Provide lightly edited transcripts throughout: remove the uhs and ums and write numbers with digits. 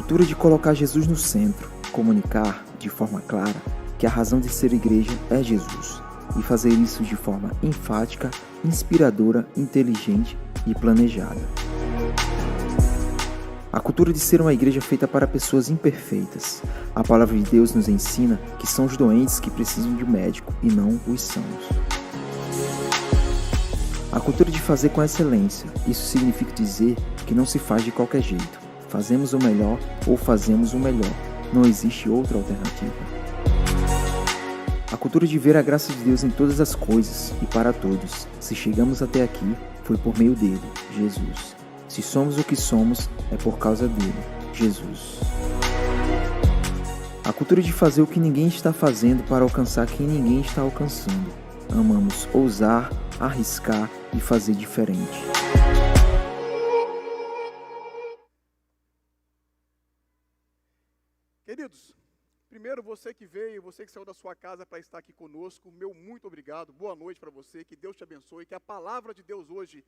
cultura de colocar Jesus no centro, comunicar, de forma clara, que a razão de ser igreja é Jesus, e fazer isso de forma enfática, inspiradora, inteligente e planejada. A cultura de ser uma igreja feita para pessoas imperfeitas. A palavra de Deus nos ensina que são os doentes que precisam de médico e não os sãos. A cultura de fazer com excelência. Isso significa dizer que não se faz de qualquer jeito. Fazemos o melhor ou fazemos o melhor. Não existe outra alternativa. A cultura de ver a graça de Deus em todas as coisas e para todos. Se chegamos até aqui, foi por meio dele, Jesus. Se somos o que somos, é por causa dele, Jesus. A cultura de fazer o que ninguém está fazendo para alcançar quem ninguém está alcançando. Amamos ousar, arriscar e fazer diferente. Queridos, primeiro você que veio, você que saiu da sua casa para estar aqui conosco, meu muito obrigado, boa noite para você, que Deus te abençoe, que a palavra de Deus hoje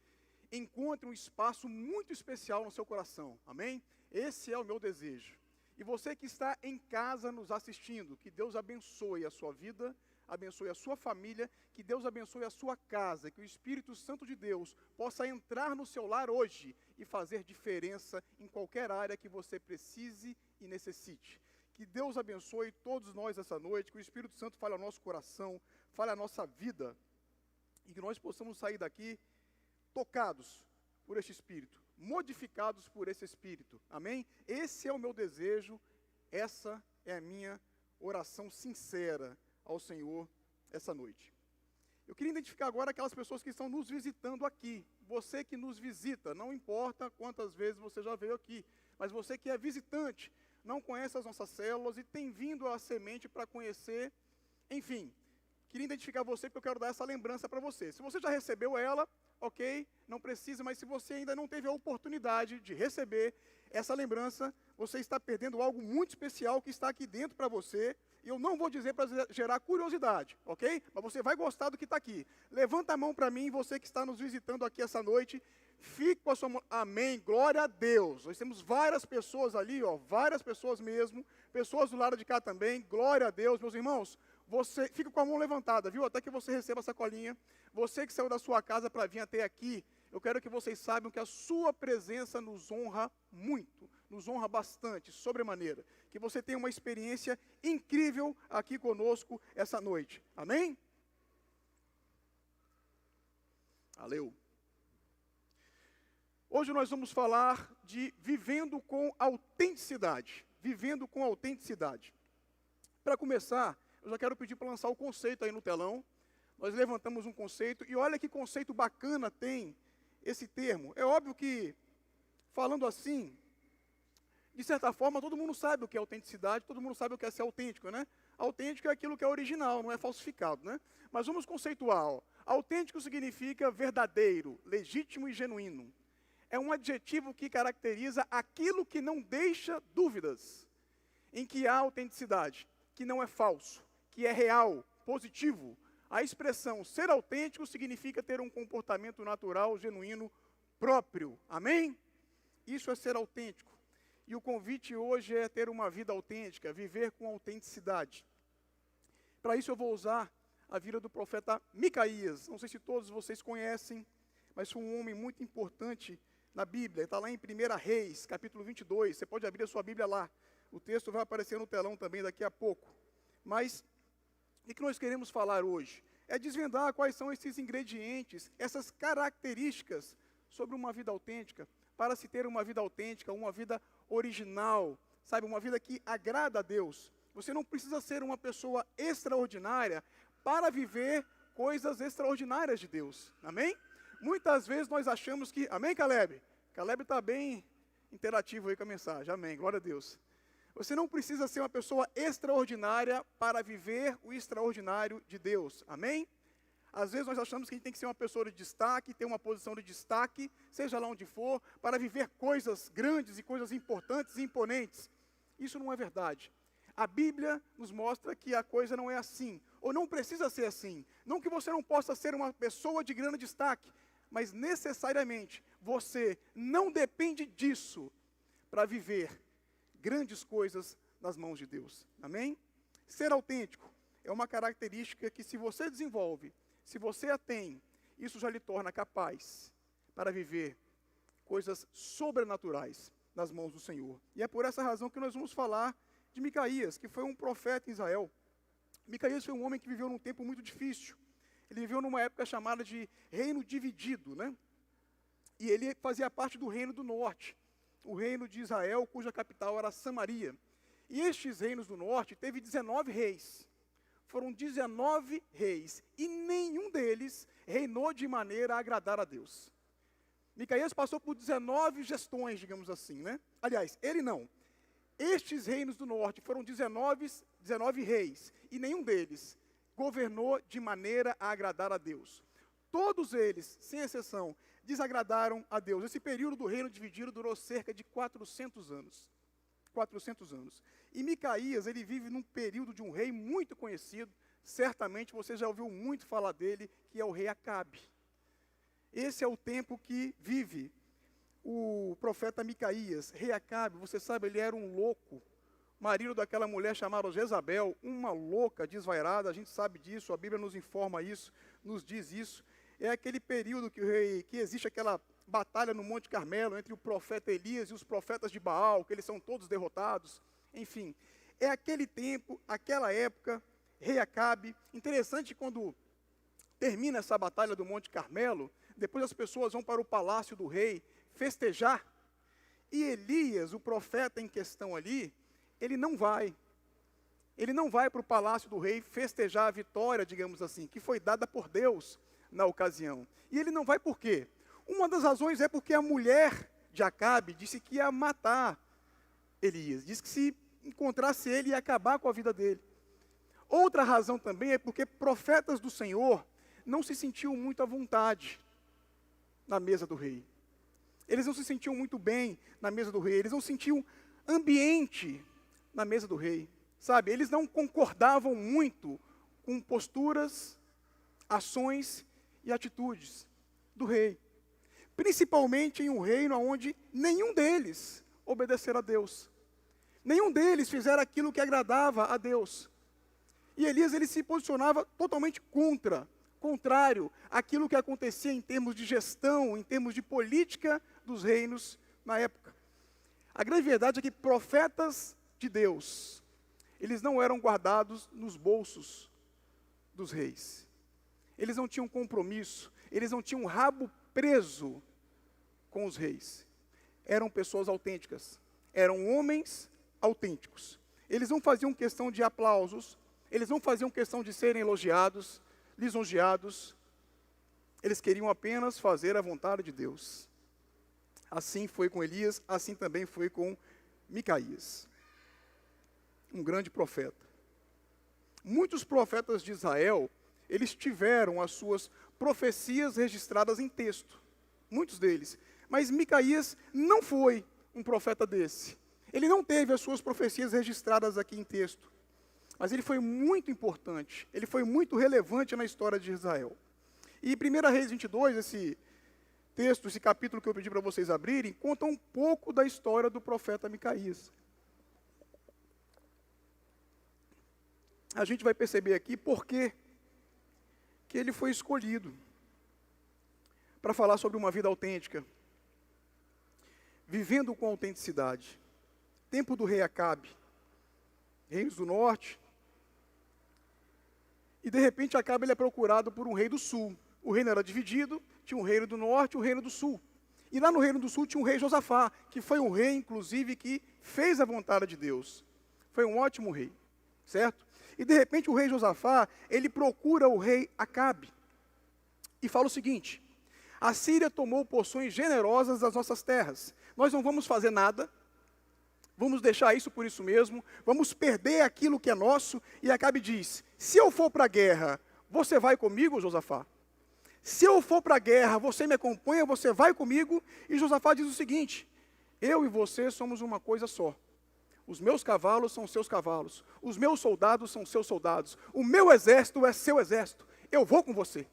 encontre um espaço muito especial no seu coração, amém? Esse é o meu desejo. E você que está em casa nos assistindo, que Deus abençoe a sua vida, abençoe a sua família, que Deus abençoe a sua casa, que o Espírito Santo de Deus possa entrar no seu lar hoje e fazer diferença em qualquer área que você precise e necessite. Que Deus abençoe todos nós essa noite, que o Espírito Santo fale ao nosso coração, fale à nossa vida, e que nós possamos sair daqui tocados por este Espírito, modificados por esse Espírito, amém? Esse é o meu desejo, essa é a minha oração sincera ao Senhor essa noite. Eu queria identificar agora aquelas pessoas que estão nos visitando aqui, você que nos visita, não importa quantas vezes você já veio aqui, mas você que é visitante, não conhece as nossas células e tem vindo à semente para conhecer, enfim, queria identificar você porque eu quero dar essa lembrança para você. Se você já recebeu ela, ok, não precisa, mas se você ainda não teve a oportunidade de receber essa lembrança, você está perdendo algo muito especial que está aqui dentro para você, e eu não vou dizer para gerar curiosidade, ok? Mas você vai gostar do que está aqui. Levanta a mão para mim, você que está nos visitando aqui essa noite, fique com a sua mão, amém, glória a Deus. Nós temos várias pessoas ali, ó, várias pessoas mesmo, pessoas do lado de cá também, glória a Deus, meus irmãos. Você fica com a mão levantada, viu? Até que você receba essa colinha. Você que saiu da sua casa para vir até aqui, eu quero que vocês saibam que a sua presença nos honra muito, nos honra bastante, sobremaneira. Que você tenha uma experiência incrível aqui conosco essa noite. Amém? Valeu. Hoje nós vamos falar de vivendo com autenticidade. Vivendo com autenticidade. Para começar, eu já quero pedir para lançar o conceito aí no telão. Nós levantamos um conceito, e olha que conceito bacana tem esse termo. É óbvio que, falando assim, de certa forma, todo mundo sabe o que é autenticidade, todo mundo sabe o que é ser autêntico, né? Autêntico é aquilo que é original, não é falsificado, né? Mas vamos conceituar, ó. Autêntico significa verdadeiro, legítimo e genuíno. É um adjetivo que caracteriza aquilo que não deixa dúvidas, em que há autenticidade, que não é falso, que é real, positivo. A expressão ser autêntico significa ter um comportamento natural, genuíno, próprio. Amém? Isso é ser autêntico. E o convite hoje é ter uma vida autêntica, viver com autenticidade. Para isso eu vou usar a vida do profeta Micaías. Não sei se todos vocês conhecem, mas foi um homem muito importante na Bíblia. Está lá em 1 Reis, capítulo 22. Você pode abrir a sua Bíblia lá. O texto vai aparecer no telão também daqui a pouco. Mas o que nós queremos falar hoje? É desvendar quais são esses ingredientes, essas características sobre uma vida autêntica, para se ter uma vida autêntica, uma vida original, sabe, uma vida que agrada a Deus. Você não precisa ser uma pessoa extraordinária para viver coisas extraordinárias de Deus, amém? Muitas vezes nós achamos que, amém, Caleb? Caleb está bem interativo aí com a mensagem, amém, glória a Deus. Você não precisa ser uma pessoa extraordinária para viver o extraordinário de Deus, amém? Às vezes nós achamos que a gente tem que ser uma pessoa de destaque, ter uma posição de destaque, seja lá onde for, para viver coisas grandes e coisas importantes e imponentes. Isso não é verdade. A Bíblia nos mostra que a coisa não é assim, ou não precisa ser assim. Não que você não possa ser uma pessoa de grande destaque, mas necessariamente você não depende disso para viver grandes coisas nas mãos de Deus. Amém? Ser autêntico é uma característica que, se você desenvolve, se você a tem, isso já lhe torna capaz para viver coisas sobrenaturais nas mãos do Senhor. E é por essa razão que nós vamos falar de Micaías, que foi um profeta em Israel. Micaías foi um homem que viveu num tempo muito difícil. Ele viveu numa época chamada de reino dividido, né? E ele fazia parte do reino do norte, o reino de Israel, cuja capital era Samaria. E estes reinos do norte teve 19 reis. Foram 19 reis, e nenhum deles reinou de maneira a agradar a Deus. Micaías passou por 19 gestões, digamos assim, né? Aliás, ele não. Estes reinos do norte foram 19 reis, e nenhum deles governou de maneira a agradar a Deus. Todos eles, sem exceção, desagradaram a Deus. Esse período do reino dividido durou cerca de 400 anos. 400 anos. E Micaías, ele vive num período de um rei muito conhecido, certamente você já ouviu muito falar dele, que é o rei Acabe. Esse é o tempo que vive o profeta Micaías. Rei Acabe, você sabe, ele era um louco, marido daquela mulher chamada Jezabel, uma louca, desvairada, a gente sabe disso, a Bíblia nos informa isso, nos diz isso. É aquele período que existe aquela batalha no Monte Carmelo entre o profeta Elias e os profetas de Baal, que eles são todos derrotados. Enfim, é aquele tempo, aquela época, rei Acabe. Interessante, quando termina essa batalha do Monte Carmelo, depois as pessoas vão para o palácio do rei festejar, e Elias, o profeta em questão ali, ele não vai para o palácio do rei festejar a vitória, digamos assim, que foi dada por Deus na ocasião. E ele não vai por quê? Uma das razões é porque a mulher de Acabe disse que ia matar Elias, disse que se encontrasse ele ia acabar com a vida dele. Outra razão também é porque profetas do Senhor não se sentiam muito à vontade na mesa do rei. Eles não se sentiam muito bem na mesa do rei, eles não sentiam ambiente na mesa do rei, sabe? Eles não concordavam muito com posturas, ações e atitudes do rei. Principalmente em um reino onde nenhum deles obedecera a Deus. Nenhum deles fizeram aquilo que agradava a Deus. E Elias, ele se posicionava totalmente contrário àquilo que acontecia em termos de gestão, em termos de política dos reinos na época. A grande verdade é que profetas de Deus, eles não eram guardados nos bolsos dos reis. Eles não tinham compromisso, eles não tinham rabo preso com os reis. Eram pessoas autênticas, eram homens autênticos. Eles não faziam questão de aplausos, eles não faziam questão de serem elogiados, lisonjeados. Eles queriam apenas fazer a vontade de Deus. Assim foi com Elias, assim também foi com Micaías, um grande profeta. Muitos profetas de Israel, eles tiveram as suas profecias registradas em texto, muitos deles. Mas Micaías não foi um profeta desse. Ele não teve as suas profecias registradas aqui em texto. Mas ele foi muito importante, ele foi muito relevante na história de Israel. E 1 Reis 22, esse texto, esse capítulo que eu pedi para vocês abrirem, conta um pouco da história do profeta Micaías. A gente vai perceber aqui por que ele foi escolhido para falar sobre uma vida autêntica, vivendo com autenticidade. Tempo do rei Acabe, reinos do norte, e de repente Acabe ele é procurado por um rei do sul. O reino era dividido, tinha um reino do norte e um reino do sul. E lá no reino do sul tinha um rei Josafá, que foi um rei, inclusive, que fez a vontade de Deus. Foi um ótimo rei, certo? E de repente o rei Josafá, ele procura o rei Acabe e fala o seguinte: a Síria tomou porções generosas das nossas terras. Nós não vamos fazer nada, vamos deixar isso por isso mesmo, vamos perder aquilo que é nosso. E Acabe diz: se eu for para a guerra, você vai comigo, Josafá? Se eu for para a guerra, você me acompanha, você vai comigo? E Josafá diz o seguinte: eu e você somos uma coisa só. Os meus cavalos são seus cavalos, os meus soldados são seus soldados, o meu exército é seu exército, eu vou com você.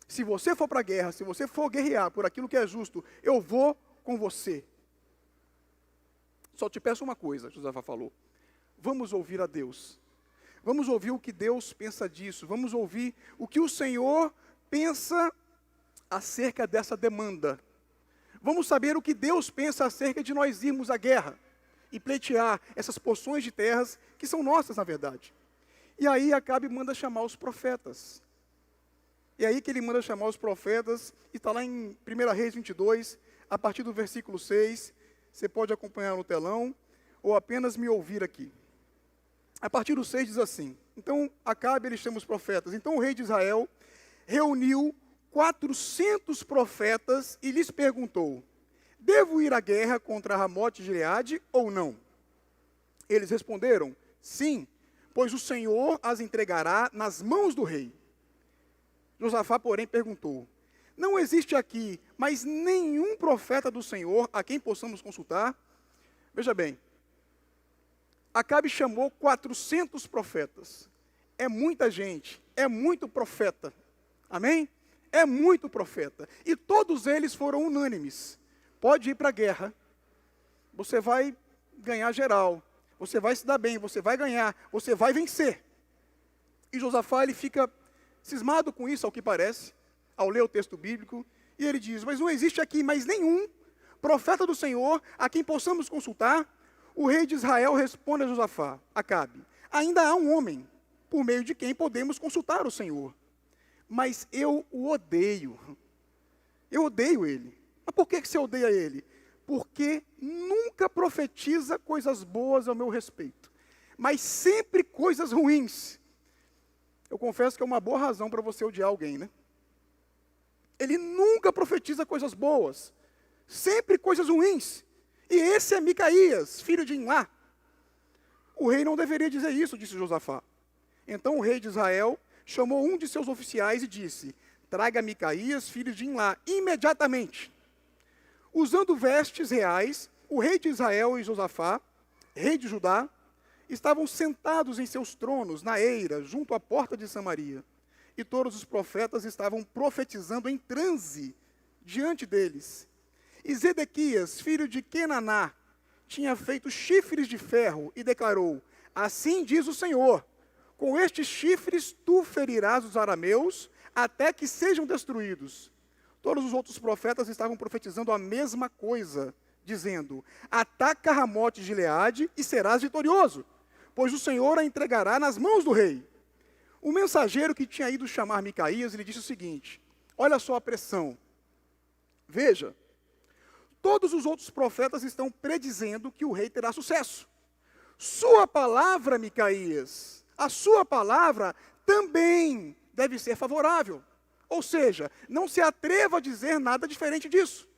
Se você for para a guerra, se você for guerrear por aquilo que é justo, eu vou com você. Só te peço uma coisa, Josafá falou. Vamos ouvir a Deus. Vamos ouvir o que Deus pensa disso. Vamos ouvir o que o Senhor pensa acerca dessa demanda. Vamos saber o que Deus pensa acerca de nós irmos à guerra e pleitear essas porções de terras que são nossas, na verdade. E aí Acabe manda chamar os profetas. E aí que ele manda chamar os profetas, e está lá em 1 Reis 22, a partir do versículo 6, você pode acompanhar no telão, ou apenas me ouvir aqui. A partir do 6 diz assim: então Acabe, ele chama os profetas. Então o rei de Israel reuniu 400 profetas e lhes perguntou: devo ir à guerra contra Ramote de Gileade ou não? Eles responderam: sim, pois o Senhor as entregará nas mãos do rei. Josafá, porém, perguntou: não existe aqui mais nenhum profeta do Senhor a quem possamos consultar? Veja bem, Acabe chamou 400 profetas. É muita gente, é muito profeta. Amém? É muito profeta. E todos eles foram unânimes. Pode ir para a guerra. Você vai ganhar geral. Você vai se dar bem, você vai ganhar, você vai vencer. E Josafá, ele fica cismado com isso, ao que parece, ao ler o texto bíblico, e ele diz: mas não existe aqui mais nenhum profeta do Senhor a quem possamos consultar? O rei de Israel responde a Josafá: Acabe, ainda há um homem por meio de quem podemos consultar o Senhor, mas eu o odeio. Eu odeio ele. Mas por que você odeia ele? Porque nunca profetiza coisas boas ao meu respeito, mas sempre coisas ruins. Eu confesso que é uma boa razão para você odiar alguém, né? Ele nunca profetiza coisas boas, sempre coisas ruins. E esse é Micaías, filho de Imlá. O rei não deveria dizer isso, disse Josafá. Então o rei de Israel chamou um de seus oficiais e disse: traga Micaías, filho de Imlá, imediatamente. Usando vestes reais, o rei de Israel e Josafá, rei de Judá, estavam sentados em seus tronos na eira, junto à porta de Samaria. E todos os profetas estavam profetizando em transe diante deles. E Zedequias, filho de Kenaná, tinha feito chifres de ferro e declarou: assim diz o Senhor, com estes chifres tu ferirás os arameus até que sejam destruídos. Todos os outros profetas estavam profetizando a mesma coisa, dizendo: ataca Ramote de Gileade e serás vitorioso, pois o Senhor a entregará nas mãos do rei. O mensageiro que tinha ido chamar Micaías, lhe disse o seguinte: olha só a pressão. Veja, todos os outros profetas estão predizendo que o rei terá sucesso. Sua palavra, Micaías, a sua palavra também deve ser favorável. Ou seja, não se atreva a dizer nada diferente disso.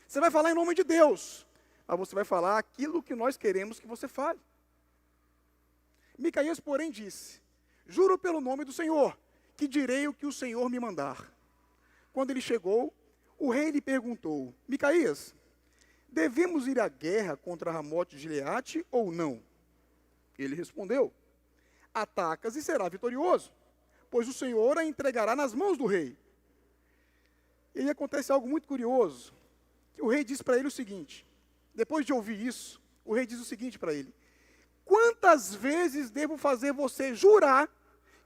Você vai falar em nome de Deus, mas você vai falar aquilo que nós queremos que você fale. Micaías, porém, disse: juro pelo nome do Senhor, que direi o que o Senhor me mandar. Quando ele chegou, o rei lhe perguntou: Micaías, devemos ir à guerra contra Ramote de Gileade ou não? Ele respondeu: atacas e será vitorioso, pois o Senhor a entregará nas mãos do rei. E aí acontece algo muito curioso, que o rei diz para ele o seguinte, depois de ouvir isso, o rei diz o seguinte para ele: quantas vezes devo fazer você jurar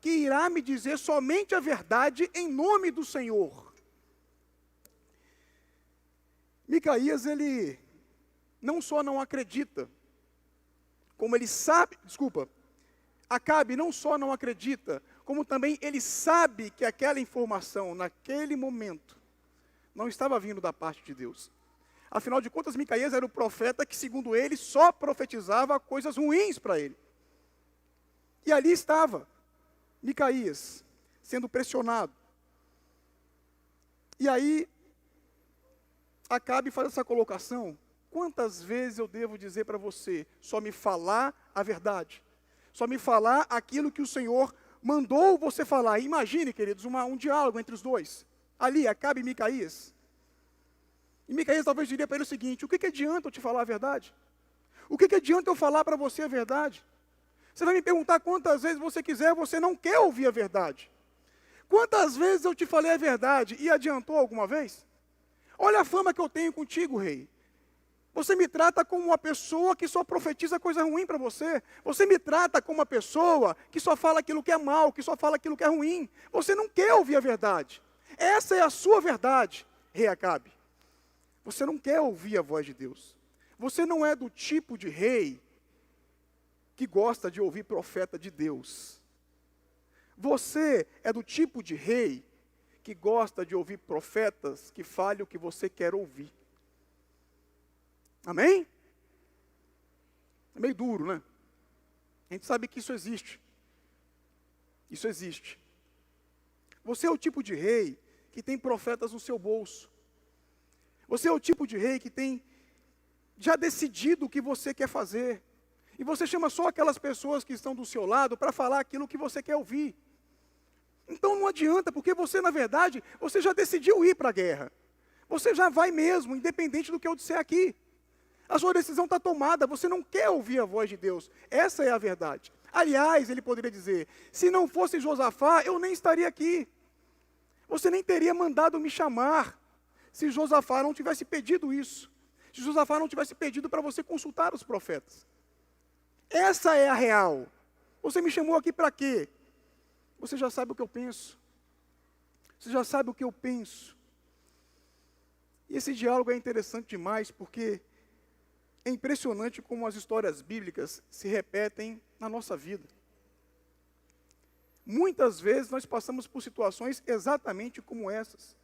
que irá me dizer somente a verdade em nome do Senhor? Micaías, ele não só não acredita, como ele sabe, Acabe não só não acredita, como também ele sabe que aquela informação, naquele momento, não estava vindo da parte de Deus. Afinal de contas, Micaías era o profeta que, segundo ele, só profetizava coisas ruins para ele. E ali estava Micaías, sendo pressionado. E aí, Acabe faz essa colocação: quantas vezes eu devo dizer para você, só me falar a verdade? Só me falar aquilo que o Senhor mandou você falar. Imagine, queridos, um diálogo entre os dois. Ali, Acabe e Micaías. E Micaías talvez diria para ele o seguinte: o que adianta eu te falar a verdade? O que adianta eu falar para você a verdade? Você vai me perguntar quantas vezes você quiser, você não quer ouvir a verdade. Quantas vezes eu te falei a verdade e adiantou alguma vez? Olha a fama que eu tenho contigo, rei. Você me trata como uma pessoa que só profetiza coisa ruim para você. Você me trata como uma pessoa que só fala aquilo que é mal, que só fala aquilo que é ruim. Você não quer ouvir a verdade. Essa é a sua verdade, rei Acabe. Você não quer ouvir a voz de Deus. Você não é do tipo de rei que gosta de ouvir profeta de Deus. Você é do tipo de rei que gosta de ouvir profetas que falem o que você quer ouvir. Amém? É meio duro, né? A gente sabe que isso existe. Isso existe. Você é o tipo de rei que tem profetas no seu bolso. Você é o tipo de rei que tem já decidido o que você quer fazer. E você chama só aquelas pessoas que estão do seu lado para falar aquilo que você quer ouvir. Então não adianta, porque você, na verdade, você já decidiu ir para a guerra. Você já vai mesmo, independente do que eu disser aqui. A sua decisão está tomada, você não quer ouvir a voz de Deus. Essa é a verdade. Aliás, ele poderia dizer, se não fosse Josafá, eu nem estaria aqui. Você nem teria mandado me chamar, se Josafá não tivesse pedido isso. Se Josafá não tivesse pedido para você consultar os profetas. Essa é a real. Você me chamou aqui para quê? Você já sabe o que eu penso. Você já sabe o que eu penso. E esse diálogo é interessante demais, porque é impressionante como as histórias bíblicas se repetem na nossa vida. Muitas vezes nós passamos por situações exatamente como essas.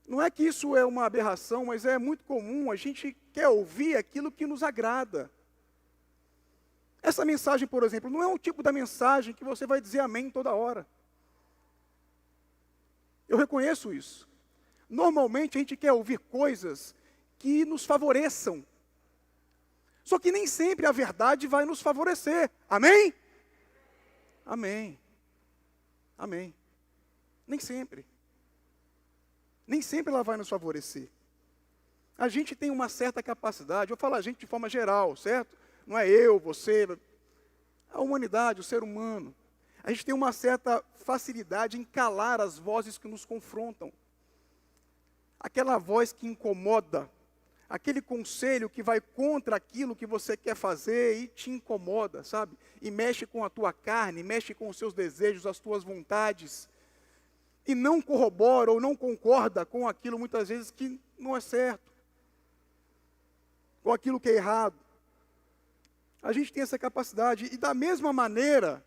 Não é que isso é uma aberração, mas é muito comum, a gente quer ouvir aquilo que nos agrada. Essa mensagem, por exemplo, não é um tipo da mensagem que você vai dizer amém toda hora. Eu reconheço isso. Normalmente a gente quer ouvir coisas que nos favoreçam. Só que nem sempre a verdade vai nos favorecer. Amém? Amém. Amém. Nem sempre. Nem sempre ela vai nos favorecer. A gente tem uma certa capacidade, eu falo a gente de forma geral, certo? Não é eu, você, a humanidade, o ser humano. A gente tem uma certa facilidade em calar as vozes que nos confrontam. Aquela voz que incomoda, aquele conselho que vai contra aquilo que você quer fazer e te incomoda, sabe? E mexe com a tua carne, mexe com os seus desejos, as tuas vontades. E não corrobora ou não concorda com aquilo muitas vezes que não é certo. Com aquilo que é errado. A gente tem essa capacidade. E da mesma maneira,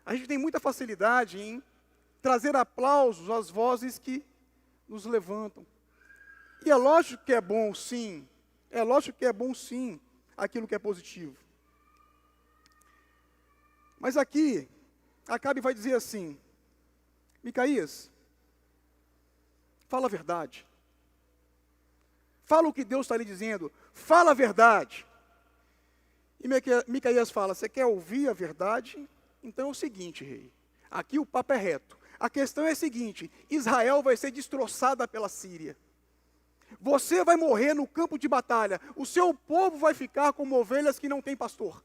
a gente tem muita facilidade em trazer aplausos às vozes que nos levantam. E é lógico que é bom, sim. É lógico que é bom, sim, aquilo que é positivo. Mas aqui, Acabe vai dizer assim, Micaías, fala a verdade. Fala o que Deus está lhe dizendo. Fala a verdade. E Micaías fala, você quer ouvir a verdade? Então é o seguinte, rei. Aqui o papo é reto. A questão é a seguinte, Israel vai ser destroçada pela Síria. Você vai morrer no campo de batalha. O seu povo vai ficar como ovelhas que não têm pastor.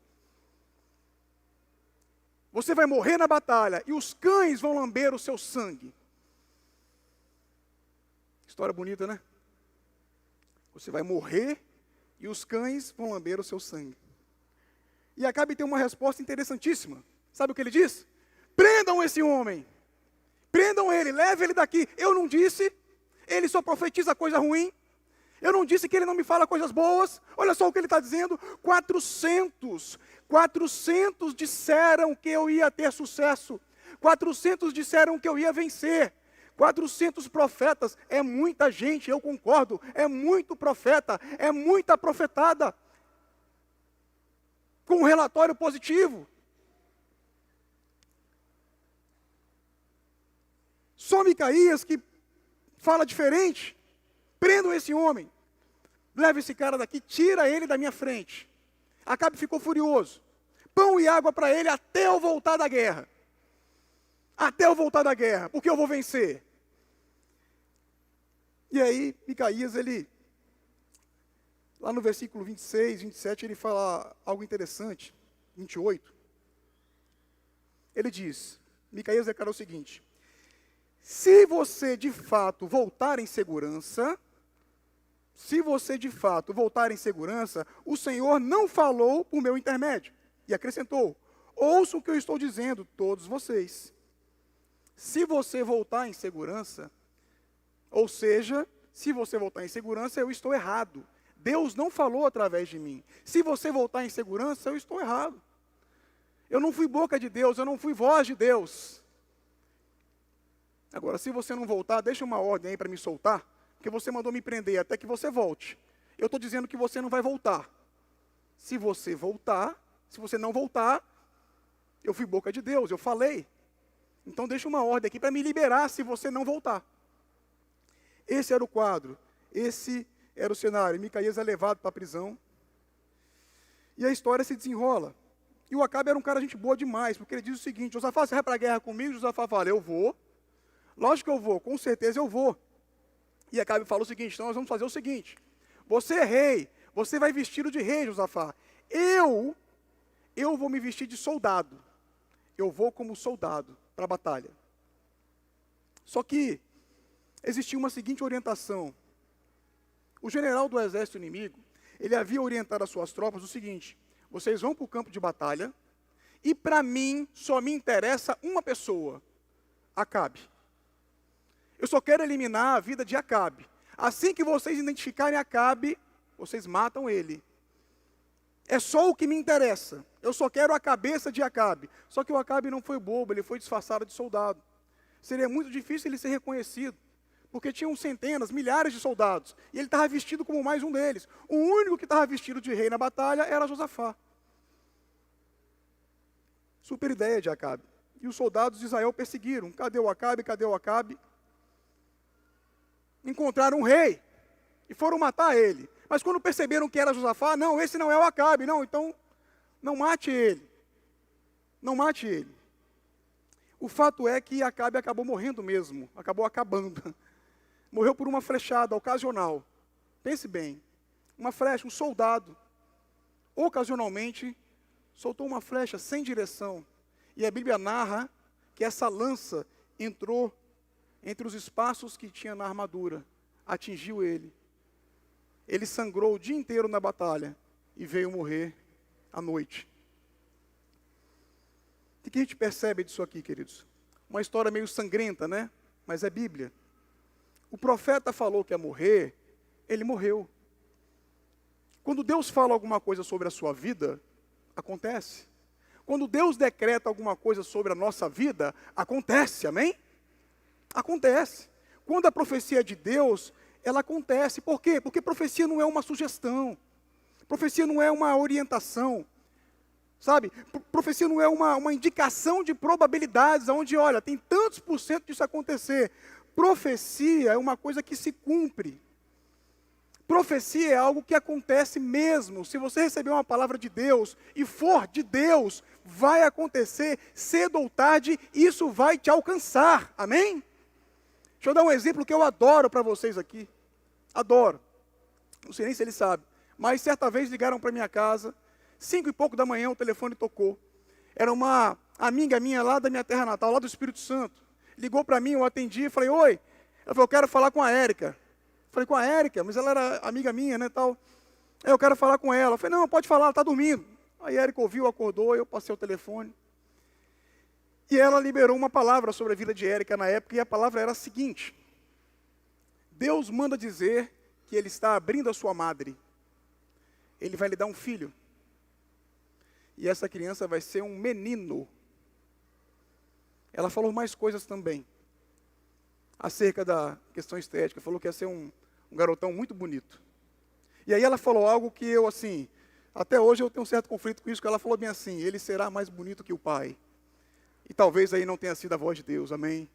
Você vai morrer na batalha e os cães vão lamber o seu sangue. História bonita, né? Você vai morrer e os cães vão lamber o seu sangue. E Acabe tem uma resposta interessantíssima. Sabe o que ele diz? Prendam esse homem. Prendam ele, leve ele daqui. Eu não disse, ele só profetiza coisa ruim. Eu não disse que ele não me fala coisas boas. Olha só o que ele está dizendo. 400 disseram que eu ia ter sucesso. 400 disseram que eu ia vencer. 400 profetas, é muita gente, eu concordo. É muito profeta, é muita profetada. Com um relatório positivo. Só Micaías que fala diferente. Prendam esse homem. Leva esse cara daqui, tira ele da minha frente. Acabe ficou furioso. Pão e água para ele até eu voltar da guerra. Até eu voltar da guerra, porque eu vou vencer. E aí, Micaías, ele, lá no versículo 26, 27, ele fala algo interessante. 28. Ele diz, Micaías declara o seguinte, se você de fato voltar em segurança, se você de fato voltar em segurança, o Senhor não falou por meu intermédio. E acrescentou: ouça o que eu estou dizendo, todos vocês. Se você voltar em segurança, ou seja, se você voltar em segurança, eu estou errado. Deus não falou através de mim. Se você voltar em segurança, eu estou errado. Eu não fui boca de Deus, eu não fui voz de Deus. Agora, se você não voltar, deixa uma ordem aí para me soltar, porque você mandou me prender até que você volte. Eu estou dizendo que você não vai voltar. Se você voltar, se você não voltar, eu fui boca de Deus, eu falei. Então deixa uma ordem aqui para me liberar se você não voltar. Esse era o quadro, esse era o cenário. Micaías é levado para a prisão. E a história se desenrola. E o Acabe era um cara gente boa demais, porque ele diz o seguinte: Josafá, você vai para a guerra comigo? Josafá fala: eu vou. Lógico que eu vou, com certeza eu vou. E Acabe fala o seguinte: então nós vamos fazer o seguinte: você é rei, você vai vestido de rei, Josafá. Eu vou me vestir de soldado. Eu vou como soldado para a batalha. Só que existia uma seguinte orientação. O general do exército inimigo, ele havia orientado as suas tropas o seguinte: vocês vão para o campo de batalha, e para mim só me interessa uma pessoa, Acabe. Eu só quero eliminar a vida de Acabe. Assim que vocês identificarem Acabe, vocês matam ele. É só o que me interessa. Eu só quero a cabeça de Acabe. Só que o Acabe não foi bobo, ele foi disfarçado de soldado. Seria muito difícil ele ser reconhecido, porque tinham centenas, milhares de soldados, e ele estava vestido como mais um deles. O único que estava vestido de rei na batalha era Josafá. Super ideia de Acabe. E os soldados de Israel perseguiram. Cadê o Acabe? Cadê o Acabe? Encontraram um rei e foram matar ele. Mas quando perceberam que era Josafá, não, esse não é o Acabe, não, então não mate ele. Não mate ele. O fato é que Acabe acabou morrendo mesmo, acabou acabando. Morreu por uma flechada ocasional. Pense bem, uma flecha, um soldado, ocasionalmente, soltou uma flecha sem direção. E a Bíblia narra que essa lança entrou entre os espaços que tinha na armadura, atingiu ele. Ele sangrou o dia inteiro na batalha e veio morrer à noite. O que a gente percebe disso aqui, queridos? Uma história meio sangrenta, né? Mas é Bíblia. O profeta falou que ia morrer, ele morreu. Quando Deus fala alguma coisa sobre a sua vida, acontece. Quando Deus decreta alguma coisa sobre a nossa vida, acontece, amém? Acontece. Quando a profecia é de Deus, ela acontece. Por quê? Porque profecia não é uma sugestão. Profecia não é uma orientação. Sabe? Profecia não é uma indicação de probabilidades, onde, olha, tem tantos por cento disso acontecer. Profecia é uma coisa que se cumpre. Profecia é algo que acontece mesmo. Se você receber uma palavra de Deus e for de Deus, vai acontecer cedo ou tarde, isso vai te alcançar. Amém? Deixa eu dar um exemplo que eu adoro para vocês aqui. Adoro. Não sei nem se ele sabe. Mas certa vez ligaram para minha casa, 5 e pouco da manhã o telefone tocou. Era uma amiga minha lá da minha terra natal, lá do Espírito Santo. Ligou para mim, eu atendi e falei: oi. Ela falou: eu quero falar com a Érica. Falei: com a Érica? Mas ela era amiga minha, né, tal. Eu quero falar com ela. Eu falei: não, pode falar, ela está dormindo. Aí a Érica ouviu, acordou, eu passei o telefone. E ela liberou uma palavra sobre a vida de Érica na época, e a palavra era a seguinte: Deus manda dizer que Ele está abrindo a sua madre. Ele vai lhe dar um filho. E essa criança vai ser um menino. Ela falou mais coisas também, acerca da questão estética. Falou que ia ser um garotão muito bonito. E aí ela falou algo que eu, assim, até hoje eu tenho um certo conflito com isso, que ela falou bem assim: ele será mais bonito que o pai. E talvez aí não tenha sido a voz de Deus, amém?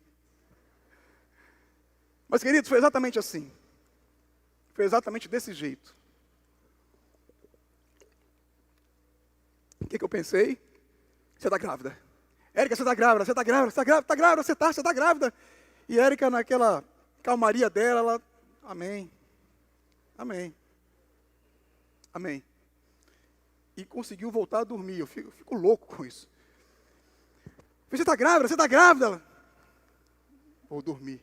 Mas, queridos, foi exatamente assim. Foi exatamente desse jeito. O que eu pensei? Você está grávida. Érica, você está grávida, você está grávida, você está grávida, está grávida, você está grávida. E Érica, naquela calmaria dela, ela, amém, amém, amém. E conseguiu voltar a dormir. Eu fico louco com isso. Você está grávida, você está grávida. Ela, vou dormir.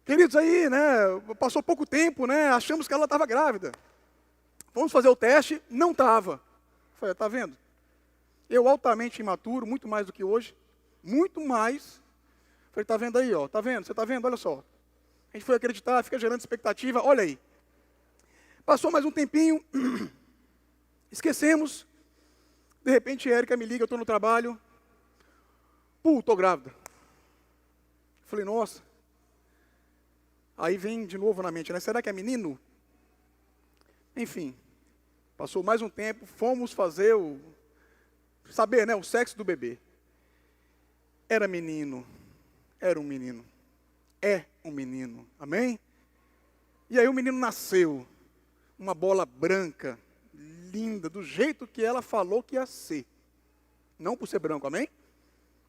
Queridos, aí, né, passou pouco tempo, né, achamos que ela estava grávida. Vamos fazer o teste, não estava. Falei, está vendo? Eu altamente imaturo, muito mais do que hoje, muito mais. Falei, está vendo aí, ó, está vendo? Você está vendo? Olha só. A gente foi acreditar, fica gerando expectativa, olha aí. Passou mais um tempinho, esquecemos. De repente, a Érica me liga, eu estou no trabalho. Estou grávida. Falei, nossa. Aí vem de novo na mente, né? Será que é menino? Enfim, passou mais um tempo, fomos fazer saber, né, o sexo do bebê. Era menino, era um menino, é um menino, amém? E aí o menino nasceu, uma bola branca, linda, do jeito que ela falou que ia ser. Não por ser branco, amém?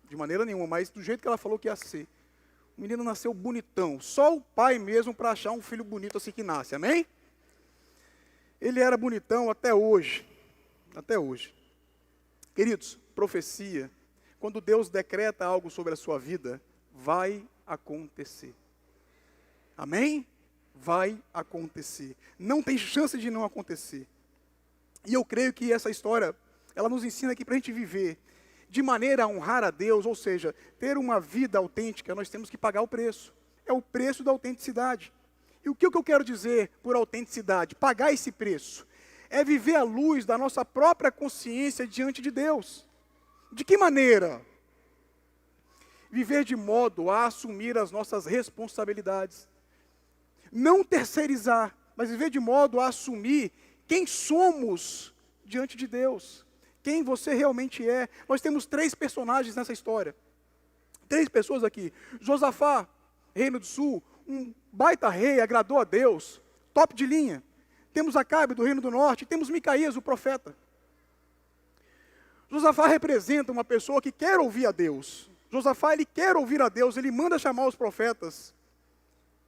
De maneira nenhuma, mas do jeito que ela falou que ia ser. O menino nasceu bonitão, só o pai mesmo para achar um filho bonito assim que nasce, amém? Ele era bonitão até hoje, até hoje. Queridos, profecia, quando Deus decreta algo sobre a sua vida, vai acontecer. Amém? Vai acontecer. Não tem chance de não acontecer. E eu creio que essa história, ela nos ensina aqui para a gente viver de maneira a honrar a Deus, ou seja, ter uma vida autêntica, nós temos que pagar o preço. É o preço da autenticidade. E o que eu quero dizer por autenticidade? Pagar esse preço. É viver à luz da nossa própria consciência diante de Deus. De que maneira? Viver de modo a assumir as nossas responsabilidades. Não terceirizar, mas viver de modo a assumir quem somos diante de Deus. Quem você realmente é. Nós temos 3 personagens nessa história. 3 pessoas aqui. Josafá, Reino do Sul, um baita rei, agradou a Deus, top de linha. Temos Acabe do Reino do Norte, temos Micaías, o profeta. Josafá representa uma pessoa que quer ouvir a Deus. Josafá, ele quer ouvir a Deus, ele manda chamar os profetas.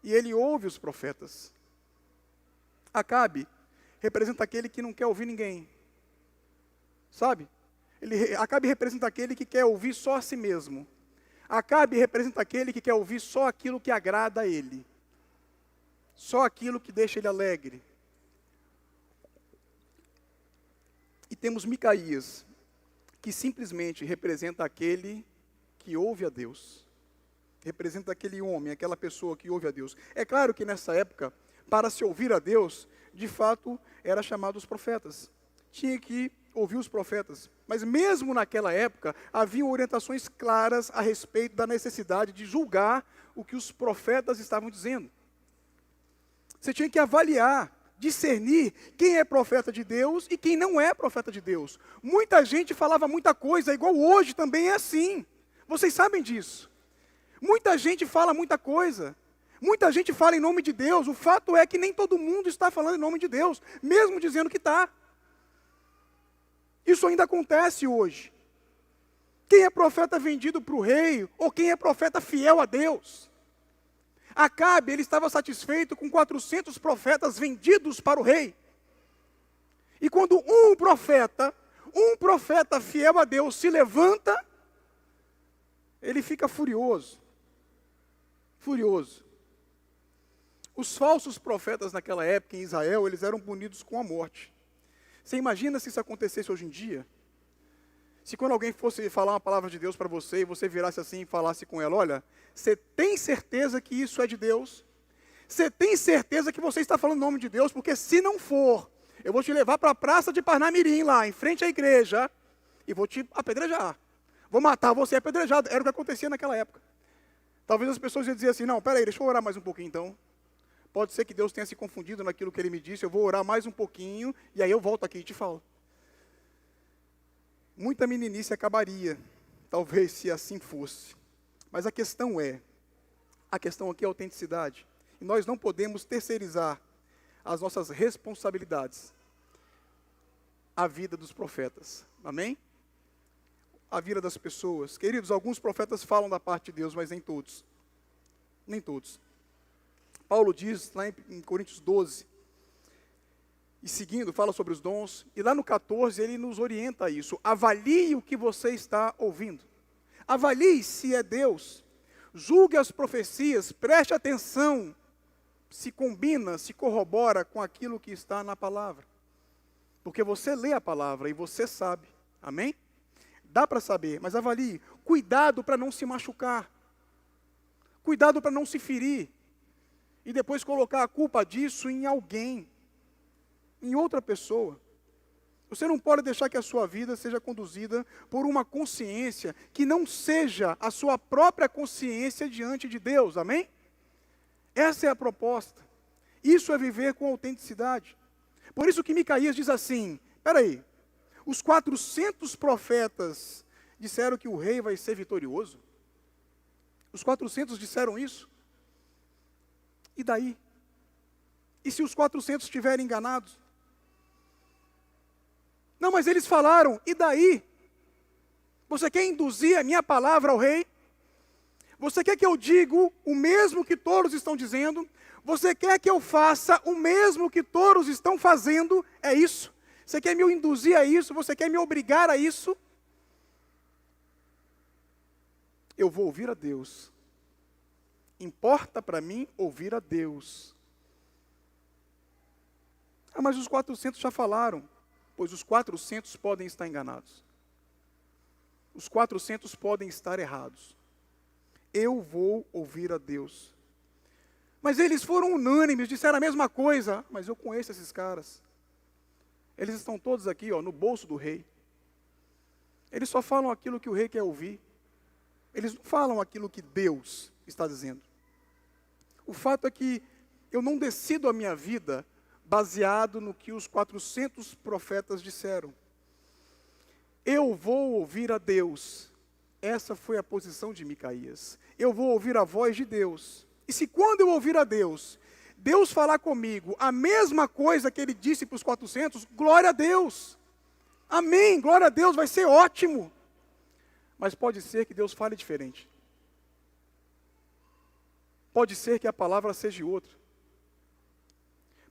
E ele ouve os profetas. Acabe representa aquele que não quer ouvir ninguém. Sabe? Acabe representa aquele que quer ouvir só a si mesmo. Acabe representa aquele que quer ouvir só aquilo que agrada a ele. Só aquilo que deixa ele alegre. E temos Micaías, que simplesmente representa aquele que ouve a Deus. Representa aquele homem, aquela pessoa que ouve a Deus. É claro que nessa época, para se ouvir a Deus, de fato, era chamado os profetas. Tinha que ouvir os profetas. Mas mesmo naquela época, haviam orientações claras a respeito da necessidade de julgar o que os profetas estavam dizendo. Você tinha que avaliar, discernir quem é profeta de Deus e quem não é profeta de Deus. Muita gente falava muita coisa, igual hoje também é assim. Vocês sabem disso. Muita gente fala muita coisa. Muita gente fala em nome de Deus. O fato é que nem todo mundo está falando em nome de Deus, mesmo dizendo que está. Isso ainda acontece hoje. Quem é profeta vendido para o rei, ou quem é profeta fiel a Deus? Acabe, ele estava satisfeito com 400 profetas vendidos para o rei. E quando um profeta fiel a Deus se levanta, ele fica furioso. Furioso. Os falsos profetas naquela época em Israel, eles eram punidos com a morte. Você imagina se isso acontecesse hoje em dia? Se quando alguém fosse falar uma palavra de Deus para você, e você virasse assim e falasse com ela, olha, você tem certeza que isso é de Deus? Você tem certeza que você está falando em nome de Deus? Porque se não for, eu vou te levar para a praça de Parnamirim, lá, em frente à igreja, e vou te apedrejar. Vou matar você apedrejado. Era o que acontecia naquela época. Talvez as pessoas iam dizer assim, não, peraí, deixa eu orar mais um pouquinho então. Pode ser que Deus tenha se confundido naquilo que Ele me disse, eu vou orar mais um pouquinho, e aí eu volto aqui e te falo. Muita meninice acabaria, talvez se assim fosse. Mas a questão aqui é a autenticidade. E nós não podemos terceirizar as nossas responsabilidades à vida dos profetas. Amém? A vida das pessoas. Queridos, alguns profetas falam da parte de Deus, mas nem todos. Nem todos. Paulo diz lá em Coríntios 12, e seguindo, fala sobre os dons, e lá no 14 ele nos orienta a isso. Avalie o que você está ouvindo. Avalie se é Deus. julgue as profecias, preste atenção se combina, se corrobora com aquilo que está na palavra. Porque você lê a palavra e você sabe. Amém? Dá para saber, mas avalie. Cuidado para não se machucar. Cuidado para não se ferir. E depois colocar a culpa disso em alguém. Em outra pessoa. Você não pode deixar que a sua vida seja conduzida por uma consciência que não seja a sua própria consciência diante de Deus. Amém? Essa é a proposta. Isso é viver com autenticidade. Por isso que Micaías diz assim, espera aí, os 400 profetas disseram que o rei vai ser vitorioso? Os 400 disseram isso? E daí? E se os 400 estiverem enganados? Não, mas eles falaram, e daí? Você quer induzir a minha palavra ao rei? Você quer que eu diga o mesmo que todos estão dizendo? Você quer que eu faça o mesmo que todos estão fazendo? É isso? Você quer me induzir a isso? Você quer me obrigar a isso? Eu vou ouvir a Deus. Importa para mim ouvir a Deus. Ah, mas os 400 já falaram. Pois os 400 podem estar enganados. Os 400 podem estar errados. Eu vou ouvir a Deus. Mas eles foram unânimes, disseram a mesma coisa. Mas eu conheço esses caras. Eles estão todos aqui, no bolso do rei. Eles só falam aquilo que o rei quer ouvir. Eles não falam aquilo que Deus está dizendo. O fato é que eu não decido a minha vida baseado no que os 400 profetas disseram. Eu vou ouvir a Deus. Essa foi a posição de Micaías. Eu vou ouvir a voz de Deus. E se quando eu ouvir a Deus, Deus falar comigo a mesma coisa que ele disse para os 400, glória a Deus. Amém, glória a Deus, vai ser ótimo. Mas pode ser que Deus fale diferente. Pode ser que a palavra seja outra.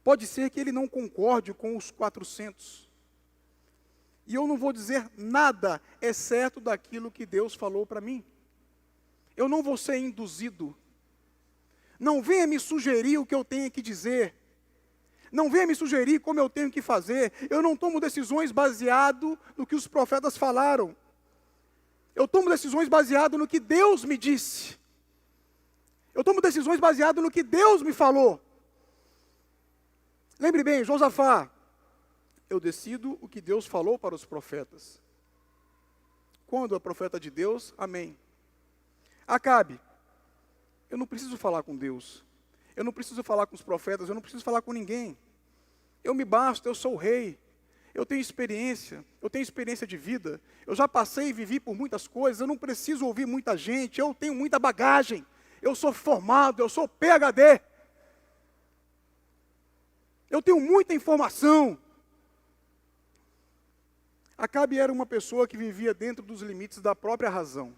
Pode ser que ele não concorde com os 400. E eu não vou dizer nada, exceto daquilo que Deus falou para mim. Eu não vou ser induzido. Não venha me sugerir o que eu tenho que dizer. Não venha me sugerir como eu tenho que fazer. Eu não tomo decisões baseado no que os profetas falaram. Eu tomo decisões baseado no que Deus me disse. Eu tomo decisões baseado no que Deus me falou. Lembre bem, Josafá, eu decido o que Deus falou para os profetas. Quando é profeta de Deus, amém. Acabe, eu não preciso falar com Deus. Eu não preciso falar com os profetas, eu não preciso falar com ninguém. Eu me basto, eu sou o rei. Eu tenho experiência de vida. Eu já passei e vivi por muitas coisas, eu não preciso ouvir muita gente, eu tenho muita bagagem. Eu sou formado, eu sou PhD. Eu tenho muita informação. Acabe era uma pessoa que vivia dentro dos limites da própria razão.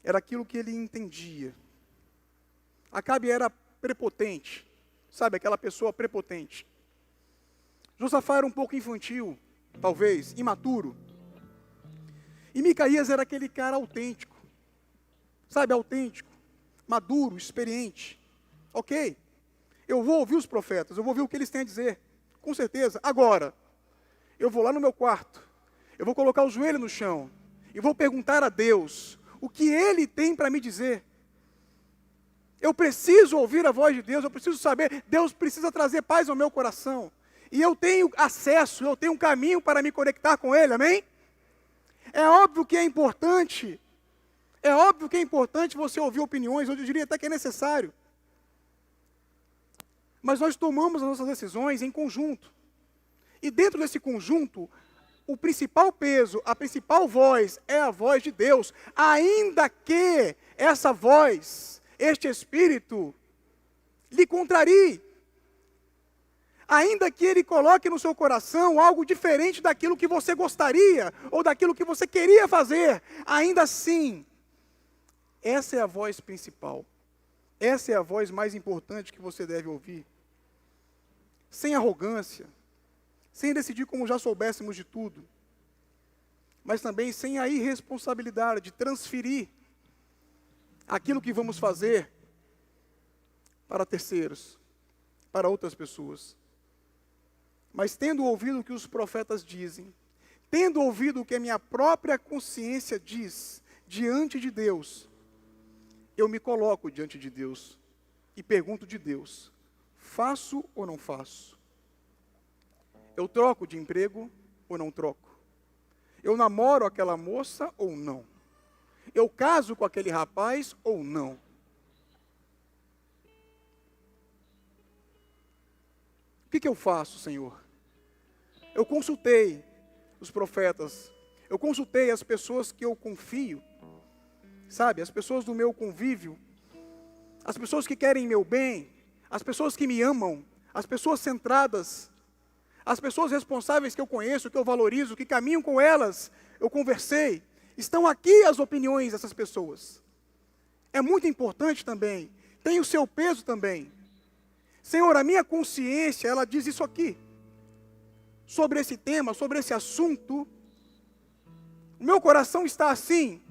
Era aquilo que ele entendia. Acabe era prepotente. Sabe, aquela pessoa prepotente. Josafá era um pouco infantil, talvez, imaturo. E Micaías era aquele cara autêntico. Sabe, autêntico, maduro, experiente. Ok, eu vou ouvir os profetas, eu vou ouvir o que eles têm a dizer. Com certeza. Agora, eu vou lá no meu quarto, eu vou colocar o joelho no chão, e vou perguntar a Deus o que Ele tem para me dizer. Eu preciso ouvir a voz de Deus, eu preciso saber, Deus precisa trazer paz ao meu coração. E eu tenho acesso, eu tenho um caminho para me conectar com Ele, amém? É óbvio que é importante você ouvir opiniões, eu diria até que é necessário. Mas nós tomamos as nossas decisões em conjunto. E dentro desse conjunto, o principal peso, a principal voz é a voz de Deus. Ainda que essa voz, este Espírito, lhe contrarie. Ainda que ele coloque no seu coração algo diferente daquilo que você gostaria, ou daquilo que você queria fazer, ainda assim, essa é a voz principal. Essa é a voz mais importante que você deve ouvir. Sem arrogância, sem decidir como já soubéssemos de tudo, mas também sem a irresponsabilidade de transferir aquilo que vamos fazer para terceiros, para outras pessoas. Mas tendo ouvido o que os profetas dizem, tendo ouvido o que a minha própria consciência diz diante de Deus, eu me coloco diante de Deus e pergunto de Deus: faço ou não faço? Eu troco de emprego ou não troco? Eu namoro aquela moça ou não? Eu caso com aquele rapaz ou não? O que eu faço, Senhor? Eu consultei os profetas, eu consultei as pessoas que eu confio, sabe, as pessoas do meu convívio, as pessoas que querem meu bem, as pessoas que me amam, as pessoas centradas, as pessoas responsáveis que eu conheço, que eu valorizo, que caminham com elas, eu conversei. Estão aqui as opiniões dessas pessoas. É muito importante também, tem o seu peso também. Senhor, a minha consciência, ela diz isso aqui, sobre esse tema, sobre esse assunto. O meu coração está assim,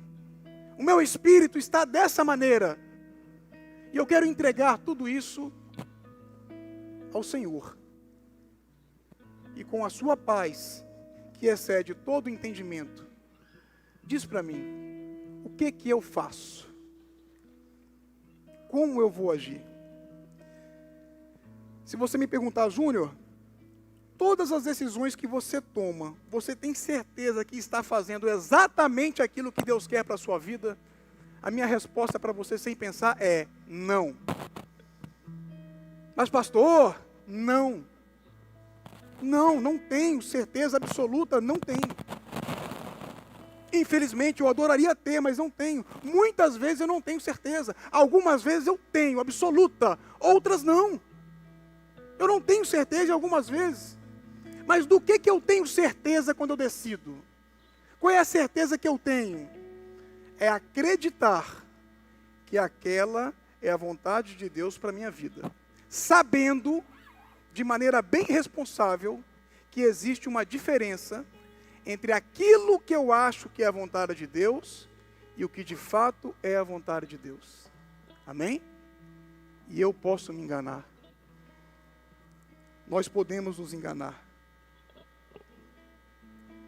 o meu espírito está dessa maneira, e eu quero entregar tudo isso ao Senhor. E com a sua paz, que excede todo entendimento, diz para mim, o que eu faço? Como eu vou agir? Se você me perguntar, Júnior, todas as decisões que você toma, você tem certeza que está fazendo exatamente aquilo que Deus quer para a sua vida? A minha resposta para você, sem pensar, é não. Mas pastor, não. Não tenho certeza absoluta, não tenho. Infelizmente, eu adoraria ter, mas não tenho. Muitas vezes eu não tenho certeza. Algumas vezes eu tenho, absoluta. Outras não. Eu não tenho certeza algumas vezes. Mas do que eu tenho certeza quando eu decido? Qual é a certeza que eu tenho? É acreditar que aquela é a vontade de Deus para a minha vida. Sabendo, de maneira bem responsável, que existe uma diferença entre aquilo que eu acho que é a vontade de Deus e o que de fato é a vontade de Deus. Amém? E eu posso me enganar. Nós podemos nos enganar.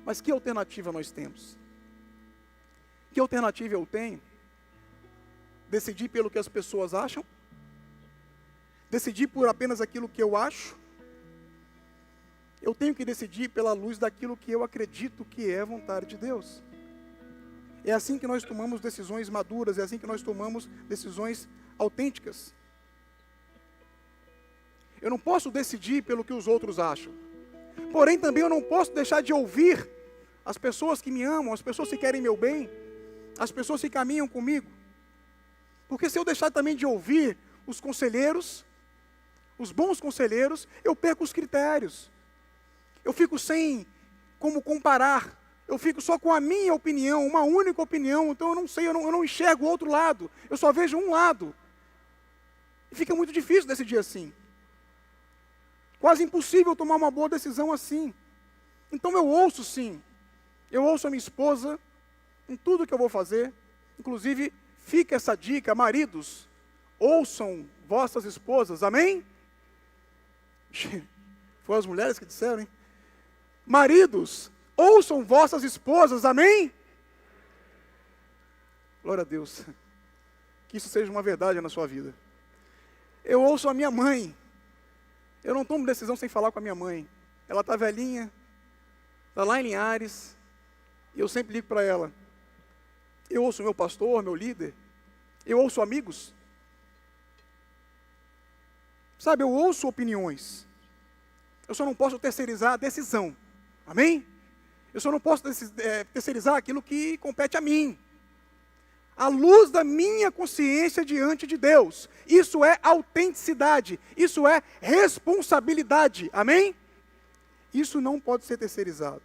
Mas que alternativa nós temos? Que alternativa eu tenho? Decidir pelo que as pessoas acham? Decidir por apenas aquilo que eu acho? Eu tenho que decidir pela luz daquilo que eu acredito que é a vontade de Deus. É assim que nós tomamos decisões maduras, é assim que nós tomamos decisões autênticas. Eu não posso decidir pelo que os outros acham. Porém, também eu não posso deixar de ouvir as pessoas que me amam, as pessoas que querem meu bem, as pessoas que caminham comigo. Porque se eu deixar também de ouvir os conselheiros, os bons conselheiros, eu perco os critérios. Eu fico sem como comparar. Eu fico só com a minha opinião, uma única opinião. Então eu não sei, eu não enxergo o outro lado. Eu só vejo um lado. E fica muito difícil decidir assim. Quase impossível tomar uma boa decisão assim. Então eu ouço sim. Eu ouço a minha esposa em tudo que eu vou fazer. Inclusive, fica essa dica, maridos, ouçam vossas esposas, amém? Foi as mulheres que disseram, hein? Maridos, ouçam vossas esposas, amém? Glória a Deus. Que isso seja uma verdade na sua vida. Eu ouço a minha mãe. Eu não tomo decisão sem falar com a minha mãe. Ela está velhinha, está lá em Linhares, e eu sempre ligo para ela. Eu ouço meu pastor, meu líder. Eu ouço amigos. Sabe, eu ouço opiniões. Eu só não posso terceirizar a decisão. Amém? Eu só não posso terceirizar aquilo que compete a mim. À luz da minha consciência diante de Deus. Isso é autenticidade. Isso é responsabilidade. Amém? Isso não pode ser terceirizado.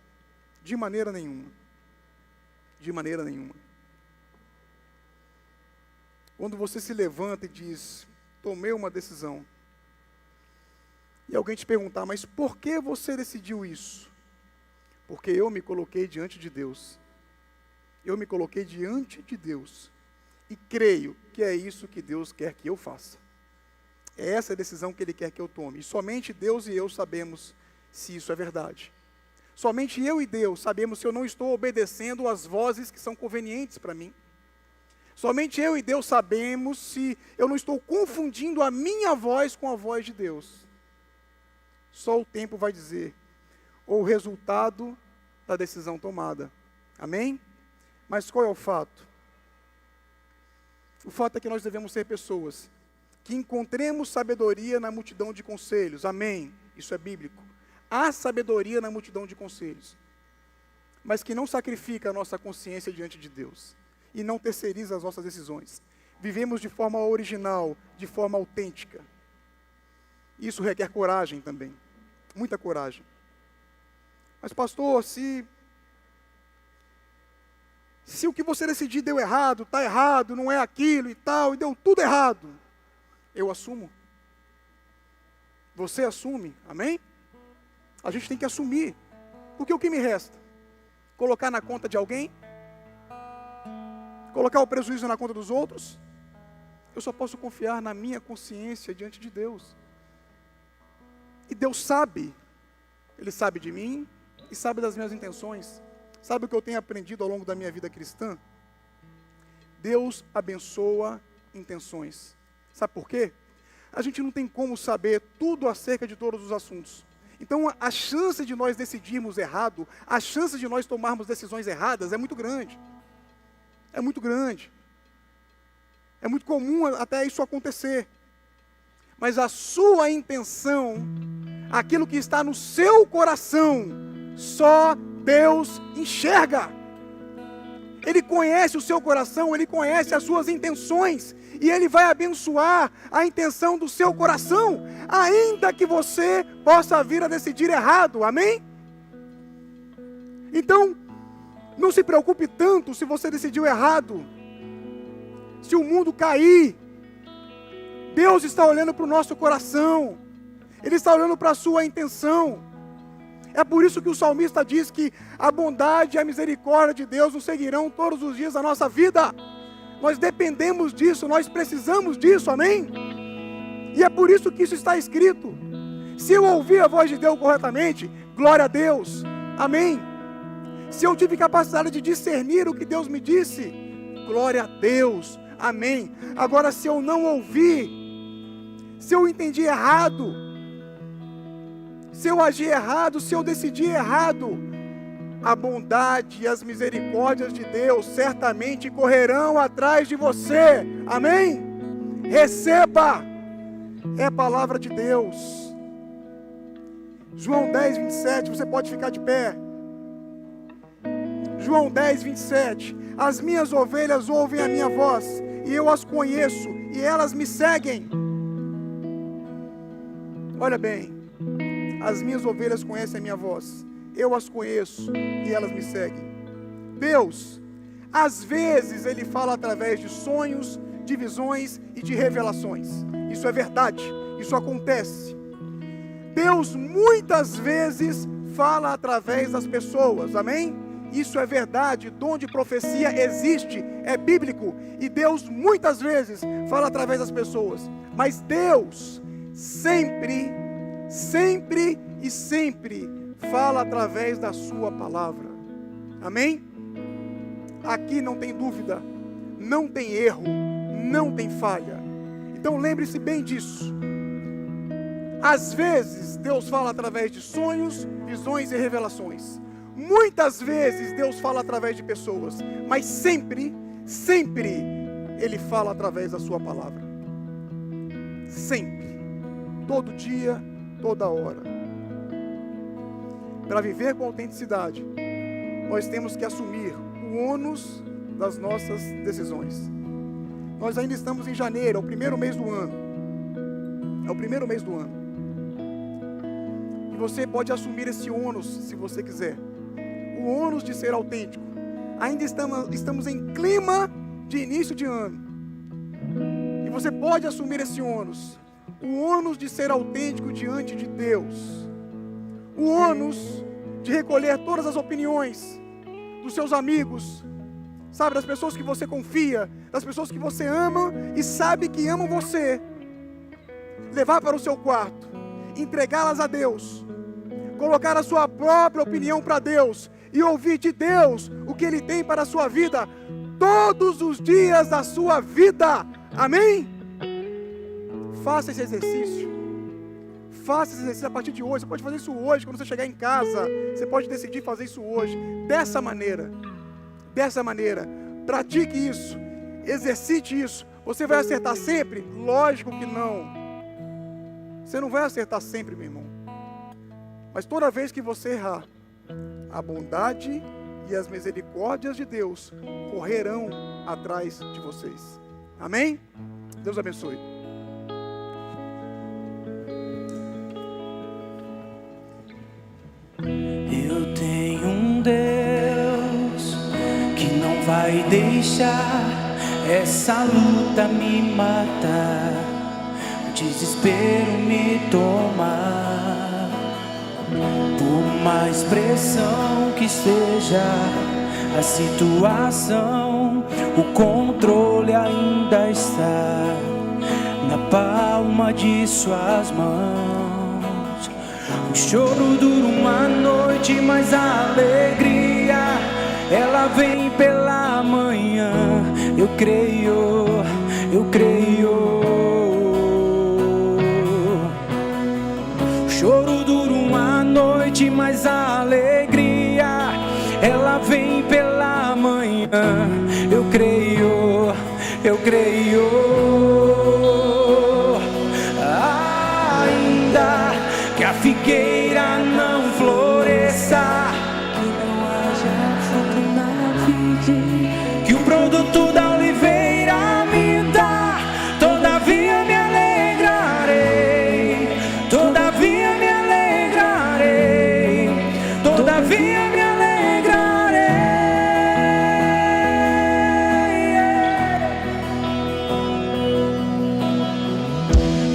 De maneira nenhuma. De maneira nenhuma. Quando você se levanta e diz, tomei uma decisão, e alguém te perguntar, mas por que você decidiu isso? Porque eu me coloquei diante de Deus. Eu me coloquei diante de Deus. e creio que é isso que Deus quer que eu faça. É essa a decisão que Ele quer que eu tome. E somente Deus e eu sabemos se isso é verdade. Somente eu e Deus sabemos se eu não estou obedecendo às vozes que são convenientes para mim. Somente eu e Deus sabemos se eu não estou confundindo a minha voz com a voz de Deus. Só o tempo vai dizer, ou o resultado da decisão tomada. Amém? Mas qual é o fato? O fato é que nós devemos ser pessoas que encontremos sabedoria na multidão de conselhos. Amém? Isso é bíblico. Há sabedoria na multidão de conselhos, mas que não sacrifica a nossa consciência diante de Deus e não terceiriza as nossas decisões. Vivemos de forma original, de forma autêntica. Isso requer coragem também, muita coragem. Mas pastor, se o que você decidir deu errado, está errado, não é aquilo e tal, e deu tudo errado, eu assumo. Você assume, amém? A gente tem que assumir, porque o que me resta? Colocar na conta de alguém? Colocar o prejuízo na conta dos outros? Eu só posso confiar na minha consciência diante de Deus. E Deus sabe, Ele sabe de mim e sabe das minhas intenções. Sabe o que eu tenho aprendido ao longo da minha vida cristã? Deus abençoa intenções. Sabe por quê? A gente não tem como saber tudo acerca de todos os assuntos. Então a chance de nós decidirmos errado, a chance de nós tomarmos decisões erradas é muito grande. É muito grande. É muito comum até isso acontecer. Mas a sua intenção, aquilo que está no seu coração, só Deus enxerga. Ele conhece o seu coração, Ele conhece as suas intenções, e Ele vai abençoar a intenção do seu coração, ainda que você possa vir a decidir errado, amém? Então, não se preocupe tanto se você decidiu errado, se o mundo cair. Deus está olhando para o nosso coração, Ele está olhando para a sua intenção. É por isso que o salmista diz que a bondade e a misericórdia de Deus nos seguirão todos os dias da nossa vida. Nós dependemos disso, nós precisamos disso, amém? E é por isso que isso está escrito. Se eu ouvir a voz de Deus corretamente, glória a Deus, amém? Se eu tive capacidade de discernir o que Deus me disse, glória a Deus, amém? Agora, se eu não ouvir, se eu entendi errado, se eu agir errado, se eu decidir errado, a bondade e as misericórdias de Deus certamente correrão atrás de você, amém? Receba, é a palavra de Deus. João 10, 27, você pode ficar de pé. João 10, 27, as minhas ovelhas ouvem a minha voz, e eu as conheço, e elas me seguem. Olha bem, as minhas ovelhas conhecem a minha voz, eu as conheço e elas me seguem. Deus, às vezes Ele fala através de sonhos, de visões e de revelações. Isso é verdade, isso acontece. Deus muitas vezes fala através das pessoas, amém? Isso é verdade, dom de profecia existe, é bíblico. E Deus muitas vezes fala através das pessoas. Mas Deus sempre e sempre fala através da sua palavra, amém? Aqui não tem dúvida, não tem erro, não tem falha. Então lembre-se bem disso. Às vezes Deus fala através de sonhos, visões e revelações. Muitas vezes Deus fala através de pessoas, mas sempre Ele fala através da sua palavra. Sempre, todo dia, toda hora. Para viver com autenticidade, nós temos que assumir o ônus das nossas decisões. Nós ainda estamos em janeiro, é o primeiro mês do ano. É o primeiro mês do ano. E você pode assumir esse ônus, se você quiser. O ônus de ser autêntico. Ainda estamos em clima de início de ano. E você pode assumir esse ônus. O ônus de ser autêntico diante de Deus. O ônus de recolher todas as opiniões dos seus amigos, sabe, das pessoas que você confia, das pessoas que você ama e sabe que amam você, levar para o seu quarto, entregá-las a Deus, colocar a sua própria opinião para Deus e ouvir de Deus o que Ele tem para a sua vida todos os dias da sua vida. Amém? Faça esse exercício. Faça esse exercício a partir de hoje. Você pode fazer isso hoje, quando você chegar em casa. Você pode decidir fazer isso hoje. Dessa maneira. Pratique isso. Exercite isso. Você vai acertar sempre? Lógico que não. Você não vai acertar sempre, meu irmão. Mas toda vez que você errar, a bondade e as misericórdias de Deus correrão atrás de vocês. Amém? Deus abençoe. Eu tenho um Deus que não vai deixar essa luta me matar, o desespero me tomar. Por mais pressão que esteja a situação, o controle ainda está na palma de suas mãos. O choro dura uma noite, mas a alegria ela vem pela manhã. Eu creio, eu creio. O choro dura uma noite, mas a alegria ela vem pela manhã. Eu creio, eu creio. Ainda que a figueira não floresça, que não haja fruto na vide, que o produto da oliveira me dá, todavia me alegrarei, todavia me alegrarei, todavia me alegrarei.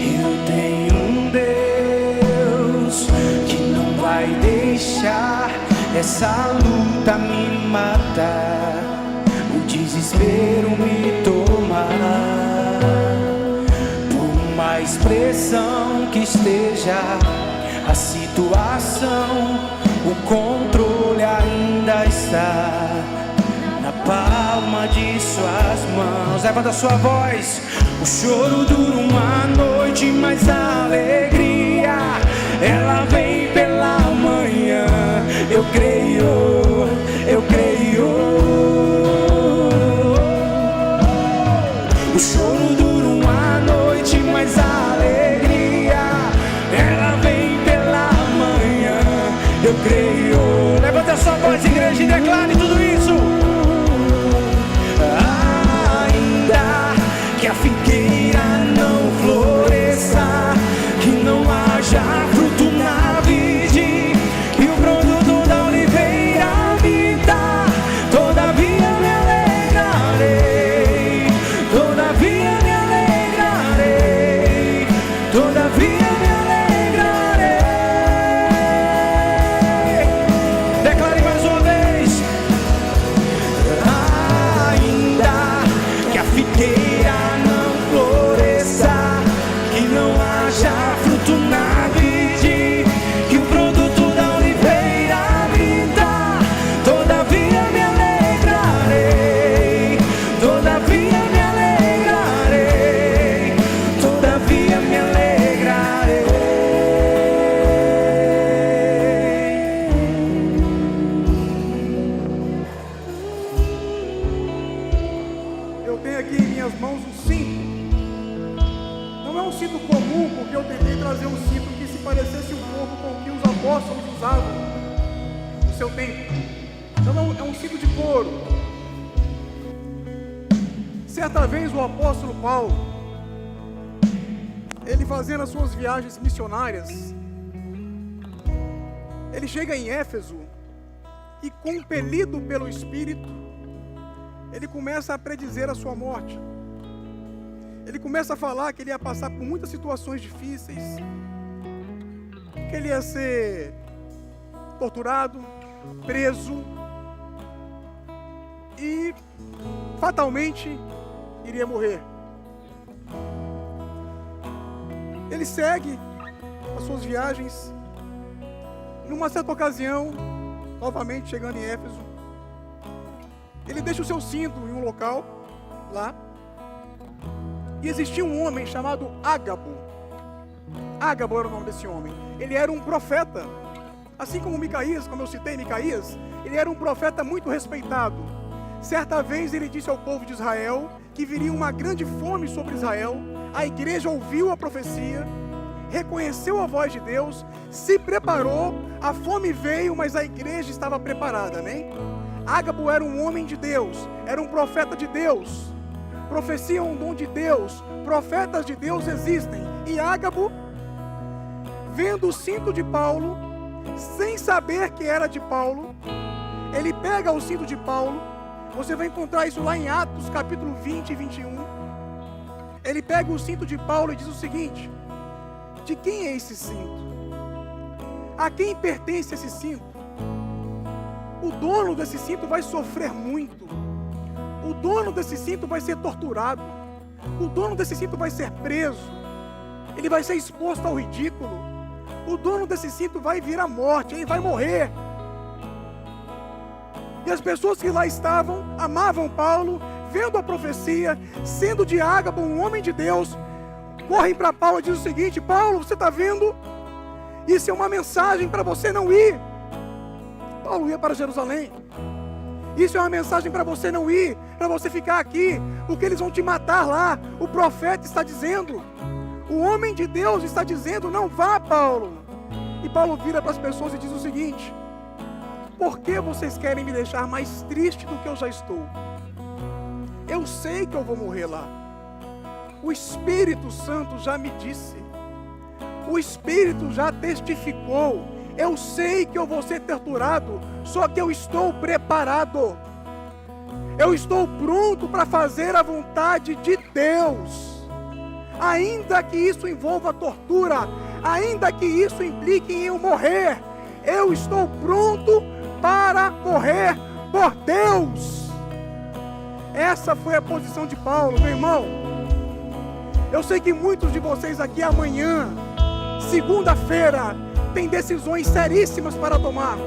Eu tenho um Deus que não vai deixar essa luta me matar, o desespero me tomar. Por mais pressão que esteja a situação, o controle ainda está na palma de suas mãos. Levanta sua voz. O choro dura uma noite, mas a alegria ela vem pela manhã. Eu creio, eu creio. O choro dura uma noite, mas a alegria ela vem pela manhã. Eu creio. Levanta sua voz, igreja, e declare tudo isso. Ainda que a figueira não floresça, que não haja fruto na vide, que o produto da oliveira me dá, todavia me alegrarei, todavia me alegrarei, todavia me alegrarei. Declare mais uma vez. Ainda que a figueira não floresça, que não haja fruto na vide, que o produto da oliveira me dá, todavia me alegrarei, todavia me alegrarei, todavia me alegrarei. Eu tenho aqui em minhas mãos um cinto. Não é um cinto comum, porque eu tentei trazer um cinto que se parecesse um pouco com o que os apóstolos usavam no seu tempo. Então é um cinto de couro. Certa vez o apóstolo Paulo, ele fazendo as suas viagens missionárias, ele chega em Éfeso e, compelido pelo Espírito, ele começa a predizer a sua morte. Ele começa a falar que ele ia passar por muitas situações difíceis, que ele ia ser torturado, preso. e fatalmente iria morrer. Ele segue as suas viagens. Numa certa ocasião, novamente chegando em Éfeso, ele deixa o seu cinto em um local lá. E existia um homem chamado Ágabo. Ágabo era o nome desse homem. Ele era um profeta. Assim como Micaías, como eu citei Micaías, ele era um profeta muito respeitado. Certa vez ele disse ao povo de Israel que viria uma grande fome sobre Israel. A igreja ouviu a profecia, reconheceu a voz de Deus, se preparou, a fome veio, mas a igreja estava preparada, amém? Ágabo era um homem de Deus, era um profeta de Deus. Profecia é um dom de Deus, profetas de Deus existem. E Ágabo, vendo o cinto de Paulo, sem saber que era de Paulo, ele pega o cinto de Paulo. Você vai encontrar isso lá em Atos capítulo 20 e 21. Ele pega o cinto de Paulo e diz o seguinte: de quem é esse cinto? A quem pertence esse cinto? O dono desse cinto vai sofrer muito. O dono desse cinto vai ser torturado. O dono desse cinto vai ser preso. Ele vai ser exposto ao ridículo. O dono desse cinto vai vir à morte. Ele vai morrer. E as pessoas que lá estavam, amavam Paulo, vendo a profecia, sendo de Ágabo um homem de Deus, correm para Paulo e dizem o seguinte: Paulo, você está vendo? Isso é uma mensagem para você não ir. Paulo ia para Jerusalém. Isso é uma mensagem para você não ir, para você ficar aqui, porque eles vão te matar lá. O profeta está dizendo, o homem de Deus está dizendo, não vá, Paulo. E Paulo vira para as pessoas e diz o seguinte: por que vocês querem me deixar mais triste do que eu já estou? Eu sei que eu vou morrer lá. O Espírito Santo já me disse. O Espírito já testificou. Eu sei que eu vou ser torturado, só que eu estou preparado. Eu estou pronto para fazer a vontade de Deus. Ainda que isso envolva tortura, ainda que isso implique em eu morrer, eu estou pronto para morrer por Deus. Essa foi a posição de Paulo, meu irmão. Eu sei que muitos de vocês aqui amanhã, segunda-feira, tem decisões seríssimas para tomar.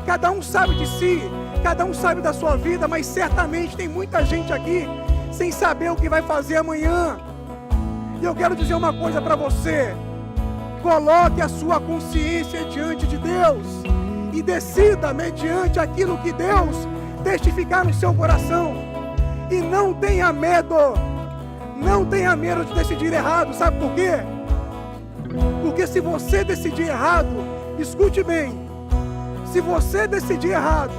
Cada um sabe de si, cada um sabe da sua vida, mas certamente tem muita gente aqui sem saber o que vai fazer amanhã. E eu quero dizer uma coisa para você: coloque a sua consciência diante de Deus e decida mediante aquilo que Deus testificar no seu coração. E não tenha medo, não tenha medo de decidir errado. Sabe por quê? Porque se você decidir errado, escute bem, se você decidir errado,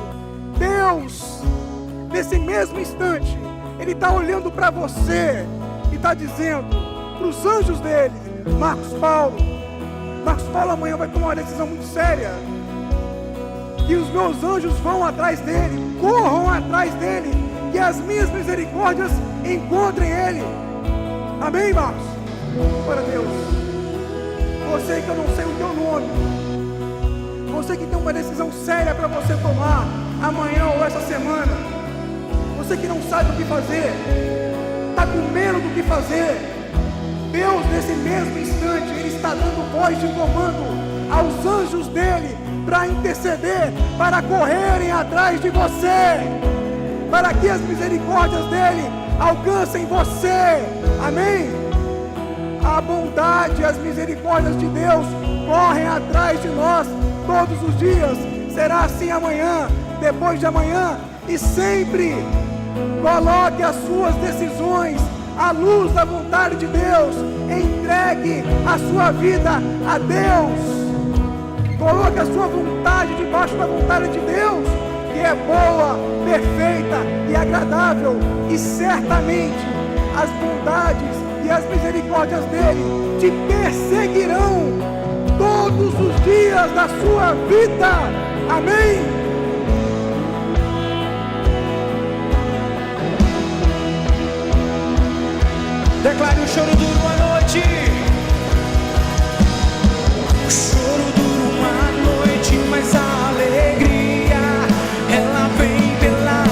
Deus, nesse mesmo instante, Ele está olhando para você e está dizendo para os anjos dele: Marcos Paulo, amanhã vai tomar uma decisão muito séria, que os meus anjos vão atrás dele, corram atrás dele, que as minhas misericórdias encontrem ele. Amém, Marcos? Glória a Deus. Você que eu não sei o teu nome, você que tem uma decisão séria para você tomar amanhã ou essa semana, você que não sabe o que fazer, está com medo do que fazer, Deus nesse mesmo instante, Ele está dando voz de comando aos anjos dele para interceder, para correrem atrás de você, para que as misericórdias dele alcancem você. Amém? A bondade e as misericórdias de Deus correm atrás de nós todos os dias. Será assim amanhã, depois de amanhã e sempre. Coloque as suas decisões à luz da vontade de Deus. Entregue a sua vida a Deus. Coloque a sua vontade debaixo da vontade de Deus, que é boa, perfeita e agradável. E certamente as bondades e as misericórdias dele te perseguirão todos os dias da sua vida. Amém? Declare: o choro dura uma noite. O choro dura uma noite, mas a alegria ela vem pela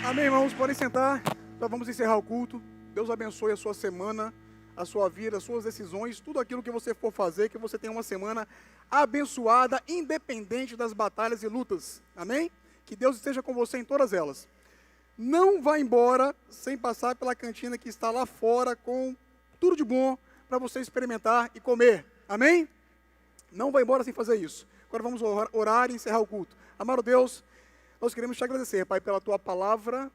Amém, irmãos? Podem sentar. Nós vamos encerrar o culto. Deus abençoe a sua semana, a sua vida, as suas decisões, tudo aquilo que você for fazer, que você tenha uma semana abençoada, independente das batalhas e lutas. Amém? Que Deus esteja com você em todas elas. Não vá embora sem passar pela cantina que está lá fora com tudo de bom para você experimentar e comer. Amém? Não vá embora sem fazer isso. Agora vamos orar e encerrar o culto. Amado Deus, nós queremos te agradecer, Pai, pela tua palavra,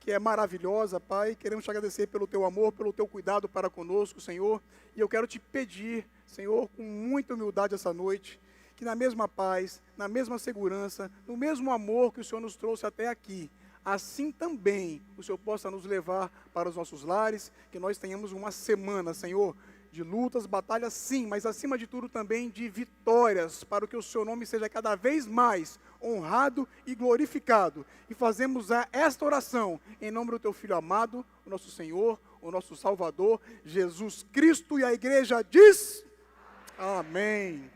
que é maravilhosa, Pai. Queremos te agradecer pelo teu amor, pelo teu cuidado para conosco, Senhor. E eu quero te pedir, Senhor, com muita humildade essa noite, que na mesma paz, na mesma segurança, no mesmo amor que o Senhor nos trouxe até aqui, assim também o Senhor possa nos levar para os nossos lares, que nós tenhamos uma semana, Senhor, de lutas, batalhas sim, mas acima de tudo também de vitórias, para que o seu nome seja cada vez mais honrado e glorificado. E fazemos esta oração em nome do teu Filho amado, o nosso Senhor, o nosso Salvador, Jesus Cristo, e a igreja diz: amém.